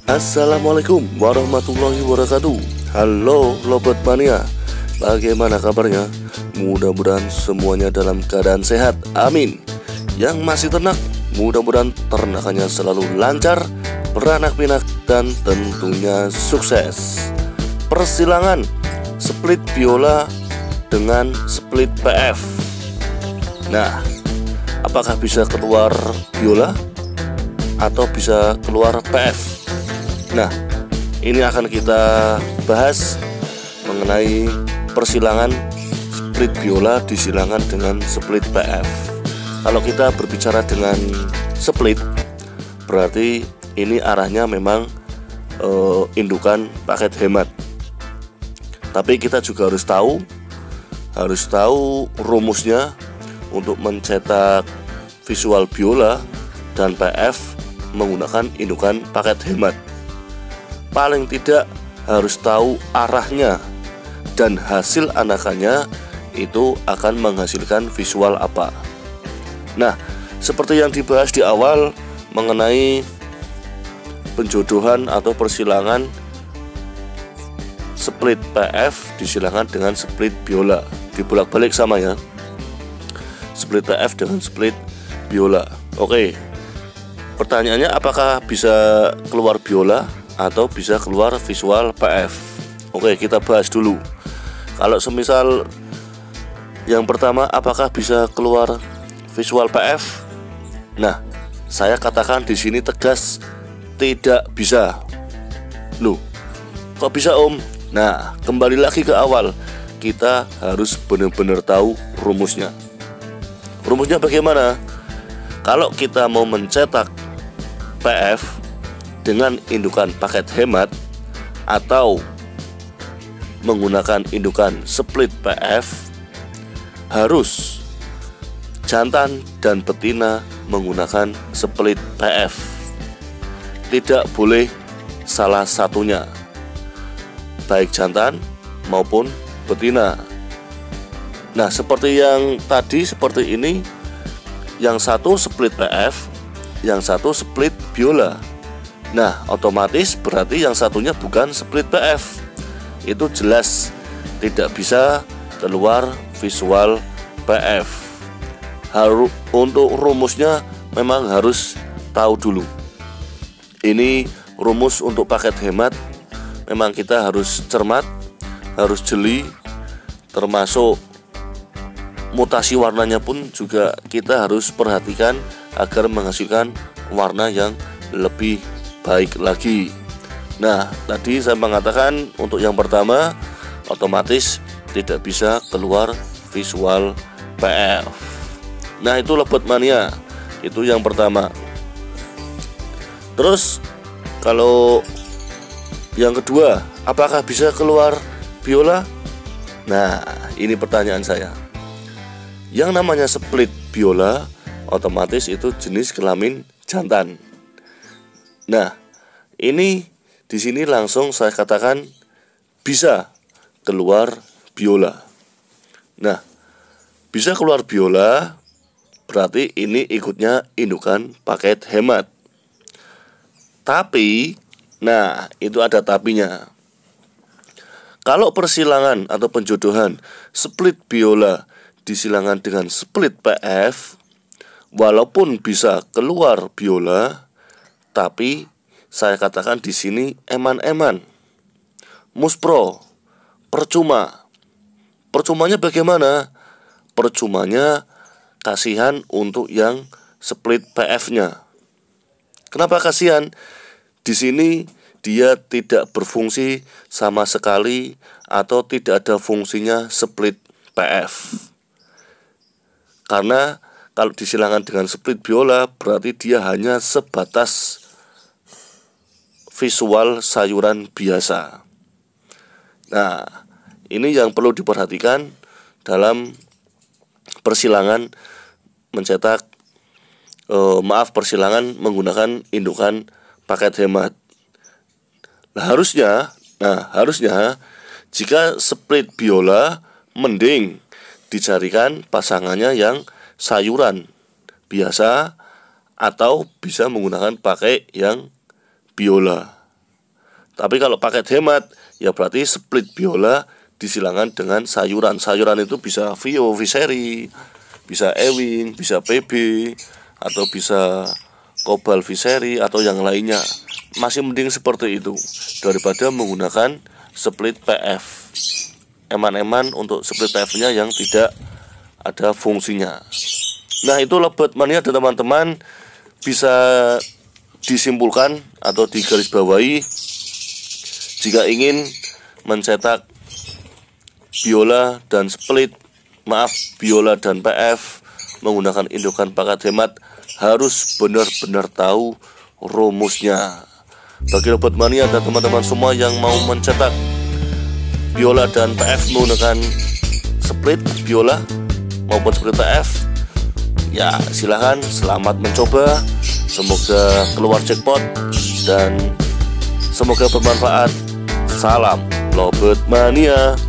Assalamualaikum warahmatullahi wabarakatuh. Halo Lobot Mania, bagaimana kabarnya? Mudah-mudahan semuanya dalam keadaan sehat, amin. Yang masih ternak, mudah-mudahan ternakannya selalu lancar, beranak pinak, dan tentunya sukses. Persilangan split biola dengan split PF. Nah, apakah bisa keluar biola atau bisa keluar PF? Nah, ini akan kita bahas mengenai persilangan split biola disilangan dengan split PF. Kalau kita berbicara dengan split, berarti ini arahnya memang indukan paket hemat. Tapi kita juga harus tahu rumusnya untuk mencetak visual biola dan PF menggunakan indukan paket hemat. Paling tidak harus tahu arahnya dan hasil anakannya itu akan menghasilkan visual apa. Nah, seperti yang dibahas di awal mengenai penjodohan atau persilangan split PF disilangan dengan split biola, dibolak-balik sama ya, split PF dengan split biola. Oke, pertanyaannya apakah bisa keluar biola atau bisa keluar visual PF? Oke, kita bahas dulu. Kalau semisal yang pertama, apakah bisa keluar visual PF? Nah, saya katakan di sini tegas tidak bisa. Loh, kok bisa Om? Nah, kembali lagi ke awal, kita harus benar-benar tahu rumusnya. Rumusnya bagaimana? Kalau kita mau mencetak PF dengan indukan paket hemat atau menggunakan indukan split PF, harus jantan dan betina menggunakan split PF. Tidak boleh salah satunya, baik jantan maupun betina. Nah, seperti yang tadi, seperti ini, yang satu split PF, yang satu split biola. Nah, otomatis berarti yang satunya bukan split PF. Itu jelas tidak bisa keluar visual PF. Untuk rumusnya memang harus tahu dulu. Ini rumus untuk paket hemat. Memang kita harus cermat, harus jeli, termasuk mutasi warnanya pun juga kita harus perhatikan agar menghasilkan warna yang lebih baik lagi. Nah, tadi saya mengatakan untuk yang pertama otomatis tidak bisa keluar visual PF. Nah, itu Lobot Mania, itu yang pertama. Terus kalau yang kedua, apakah bisa keluar biola? Nah, ini pertanyaan saya. Yang namanya split biola otomatis itu jenis kelamin jantan. Nah, ini di sini langsung saya katakan bisa keluar biola. Nah, bisa keluar biola berarti ini ikutnya indukan paket hemat. Tapi, nah itu ada tapinya. Kalau persilangan atau penjodohan split biola disilangan dengan split PF, walaupun bisa keluar biola, tapi saya katakan di sini eman-eman, muspro, percuma. Percumanya bagaimana? Percumanya kasihan untuk yang split PF-nya. Kenapa kasihan? Di sini dia tidak berfungsi sama sekali atau tidak ada fungsinya split PF. Karena kalau disilangan dengan split biola berarti dia hanya sebatas visual sayuran biasa. Nah, ini yang perlu diperhatikan dalam persilangan mencetak persilangan menggunakan indukan paket hemat. Nah, harusnya jika split biola mending dicarikan pasangannya yang sayuran biasa atau bisa menggunakan pakai yang biola. Tapi kalau paket hemat ya berarti split biola disilangan dengan sayuran. Sayuran itu bisa Vio, Viseri, bisa Ewing, bisa PB, atau bisa Cobalt Viseri atau yang lainnya. Masih mending seperti itu daripada menggunakan split PF. Eman-eman untuk split PF-nya yang tidak ada fungsinya. Nah, itu Lovebird Mania dan teman-teman, bisa disimpulkan atau digarisbawahi jika ingin mencetak biola dan biola dan PF menggunakan indukan paket hemat harus benar-benar tahu rumusnya. Bagi Lovebird Mania dan teman-teman semua yang mau mencetak biola dan PF menggunakan split biola maupun split PF, ya silahkan, selamat mencoba. Semoga keluar jackpot dan semoga bermanfaat. Salam Lovebird Mania.